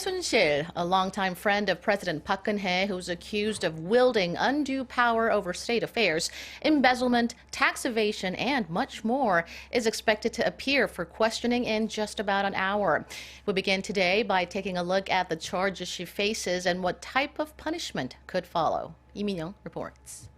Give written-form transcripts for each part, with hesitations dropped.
Soon-sil, a longtime friend of President Park Geun-hye who's accused of wielding undue power over state affairs, embezzlement, tax evasion, and much more, is expected to appear for questioning in just about an hour. We begin today by taking a look at the charges she faces and what type of punishment could follow. Lee Min-young reports.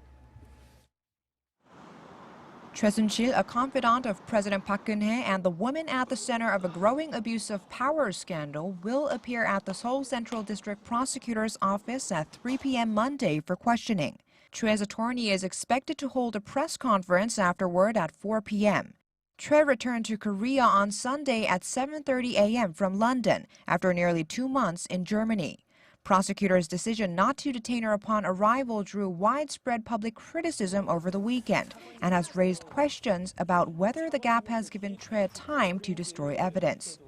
Choi Soon-sil, a confidant of President Park Geun-hye and the woman at the center of a growing abuse of power scandal, will appear at the Seoul Central District Prosecutor's office at 3 p.m. Monday for questioning. Choi's attorney is expected to hold a press conference afterward at 4 p.m. Choi returned to Korea on Sunday at 7:30 a.m. from London after nearly 2 months in Germany. Prosecutors' decision not to detain her upon arrival drew widespread public criticism over the weekend and has raised questions about whether the gap has given Choi time to destroy evidence.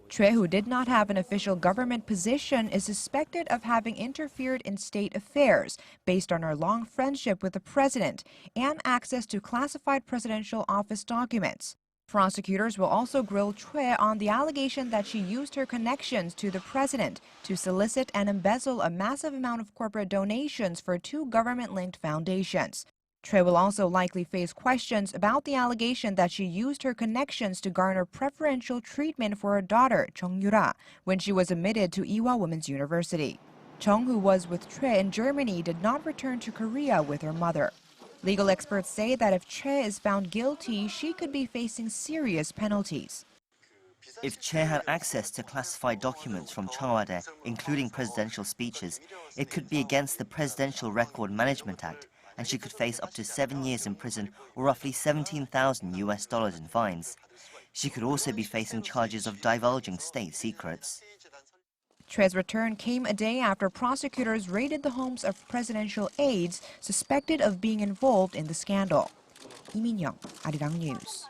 Choi, who did not have an official government position, is suspected of having interfered in state affairs based on her long friendship with the president and access to classified presidential office documents. Prosecutors will also grill Choi on the allegation that she used her connections to the president to solicit and embezzle a massive amount of corporate donations for 2 government-linked foundations. Choi will also likely face questions about the allegation that she used her connections to garner preferential treatment for her daughter, Chung Yura, when she was admitted to Ewha Women's University. Chung, who was with Choi in Germany, did not return to Korea with her mother. Legal experts say that if Choi is found guilty, she could be facing serious penalties. If Choi had access to classified documents from Cheongwade, including presidential speeches, it could be against the Presidential Record Management Act, and she could face up to 7 years in prison or roughly $17,000 in fines. She could also be facing charges of divulging state secrets. Choi's return came a day after prosecutors raided the homes of presidential aides suspected of being involved in the scandal. Lee Min-young, Arirang News.